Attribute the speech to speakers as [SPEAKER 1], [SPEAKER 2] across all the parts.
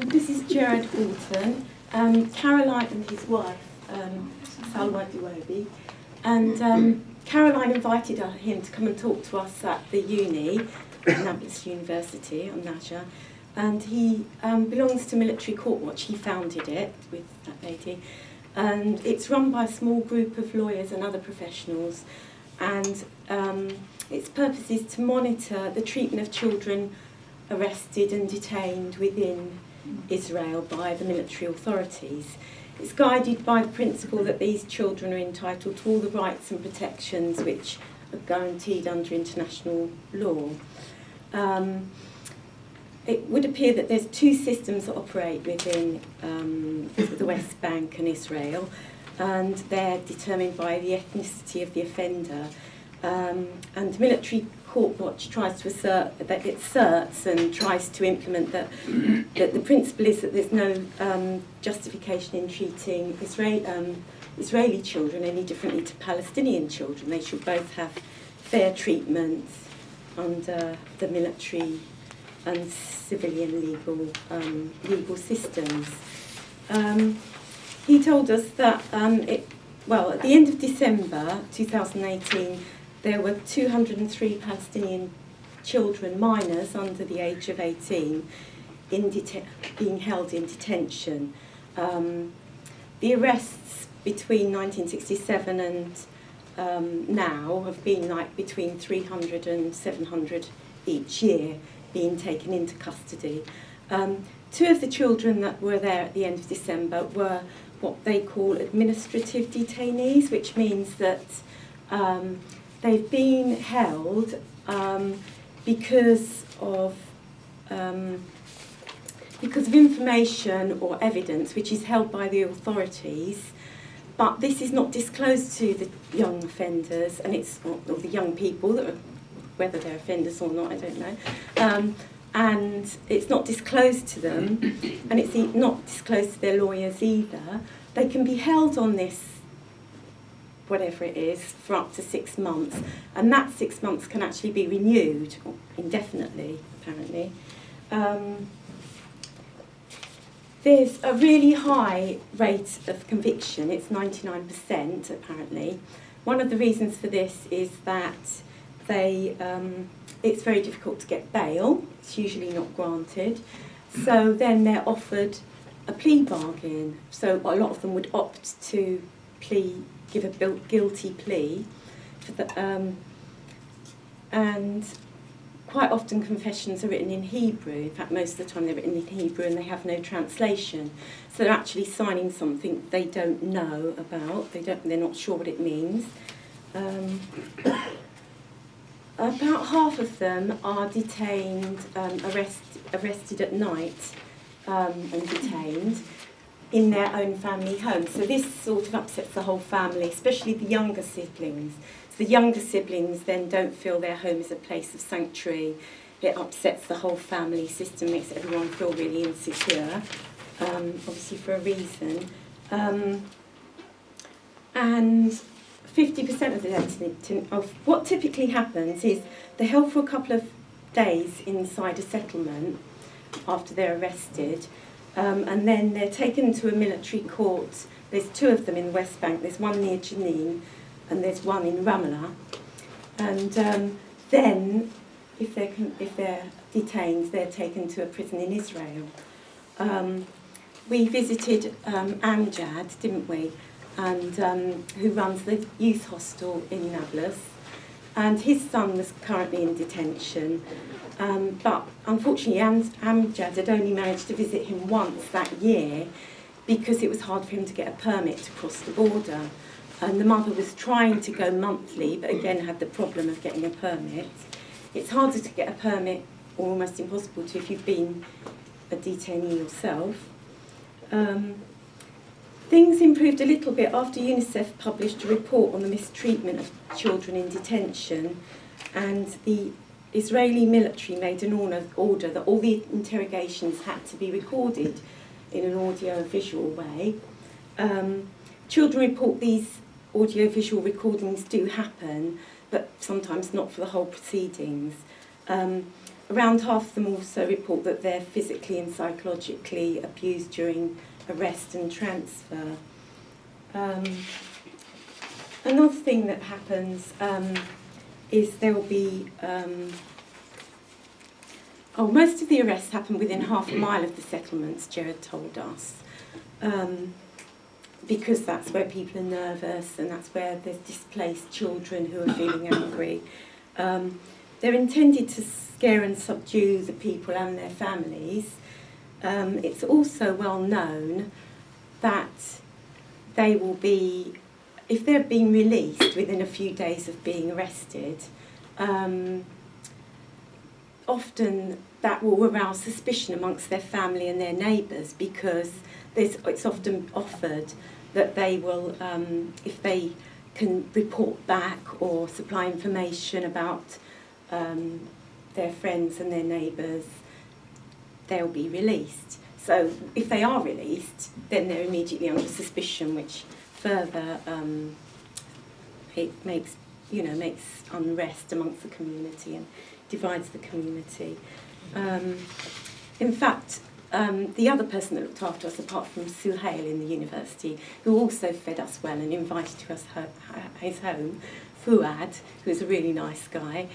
[SPEAKER 1] This is Gerard Horton, Caroline and his wife, Salwa Diwobi, and Caroline invited him to come and talk to us at the uni, Nablus University on Naja, and he belongs to Military Court Watch. He founded it with that lady, and it's run by a small group of lawyers and other professionals, and its purpose is to monitor the treatment of children arrested and detained within Israel by the military authorities. It's guided by the principle that these children are entitled to all the rights and protections which are guaranteed under international law. It would appear that there's two systems that operate within the West Bank and Israel, and they're determined by the ethnicity of the offender. And Military Court Watch tries to assert that it asserts and tries to implement that the principle is that there's no justification in treating Israeli children any differently to Palestinian children. They should both have fair treatment under the military and civilian legal systems. He told us that at the end of December 2018, there were 203 Palestinian children, minors under the age of 18, being held in detention. The arrests between 1967 and now have been between 300 and 700 each year being taken into custody. Two of the children that were there at the end of December were what they call administrative detainees, which means that they've been held because of information or evidence which is held by the authorities, but this is not disclosed to the young offenders, and it's or the young people that are, whether they're offenders or not, I don't know. And it's not disclosed to them, and it's not disclosed to their lawyers either. They can be held on this, whatever it is, for up to 6 months, and that 6 months can actually be renewed indefinitely, apparently. There's a really high rate of conviction. It's 99%, apparently. One of the reasons for this is that it's very difficult to get bail. It's usually not granted. So then they're offered a plea bargain. So a lot of them would opt to give a guilty plea, and quite often confessions are written in Hebrew. In fact, most of the time they're written in Hebrew and they have no translation. So they're actually signing something they don't know about. They're not sure what it means. About half of them are detained, arrested at night and detained in their own family home. So this sort of upsets the whole family, especially the younger siblings. So the younger siblings then don't feel their home is a place of sanctuary. It upsets the whole family system, makes everyone feel really insecure, obviously for a reason. And 50% of what typically happens is they're held for a couple of days inside a settlement after they're arrested, and then they're taken to a military court. There's two of them in the West Bank. There's one near Jenin and there's one in Ramallah. And then, if they're detained, they're taken to a prison in Israel. We visited Amjad, didn't we? And who runs the youth hostel in Nablus, and his son was currently in detention, but unfortunately Amjad had only managed to visit him once that year because it was hard for him to get a permit to cross the border, and the mother was trying to go monthly but again had the problem of getting a permit. It's harder to get a permit, or almost impossible to, if you've been a detainee yourself. Things improved a little bit after UNICEF published a report on the mistreatment of children in detention, and the Israeli military made an order that all the interrogations had to be recorded in an audio-visual way. Children report these audio-visual recordings do happen, but sometimes not for the whole proceedings. around half of them also report that they're physically and psychologically abused during arrest and transfer. Another thing that happens is there will be... most of the arrests happen within half a mile of the settlements, Gerard told us, because that's where people are nervous and that's where there's displaced children who are feeling angry. They're intended to scare and subdue the people and their families. It's also well known that they will be, if they're being released within a few days of being arrested, often that will arouse suspicion amongst their family and their neighbours, because it's often offered that they will, if they can report back or supply information about their friends and their neighbours, they'll be released. So if they are released, then they're immediately under suspicion, which further it makes unrest amongst the community and divides the community. In fact, the other person that looked after us, apart from Sue Hale in the university, who also fed us well and invited to us his home, Fuad, who is a really nice guy,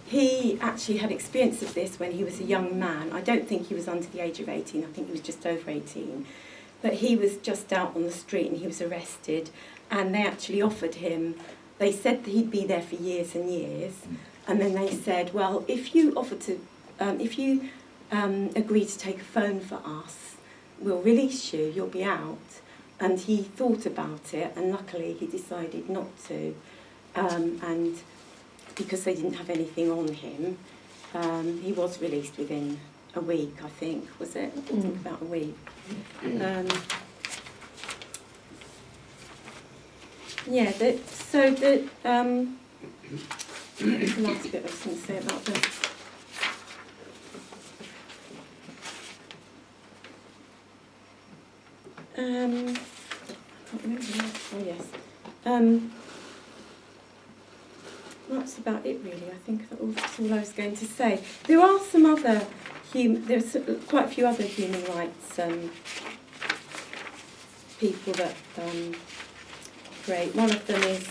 [SPEAKER 1] he actually had experience of this when he was a young man. I don't think he was under the age of 18, I think he was just over 18. But he was just out on the street and he was arrested, and they actually offered him, they said that he'd be there for years and years, and then they said, well, if you agree to take a phone for us, we'll release you, you'll be out. And he thought about it, and luckily he decided not to, and because they didn't have anything on him, he was released within a week, I think, was it? I think about a week. The last bit I was going to say about the... I can't remember now. Oh, yes. That's about it, really. I think that's all I was going to say. There are some other... There's quite a few other human rights people that operate. One of them is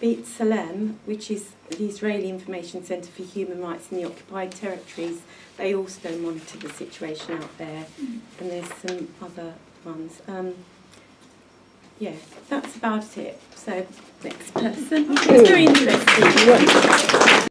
[SPEAKER 1] Beit Salem, which is the Israeli Information Centre for Human Rights in the Occupied Territories. They also monitor the situation out there, and there's some other ones. That's about it. So, next person. It's very interesting.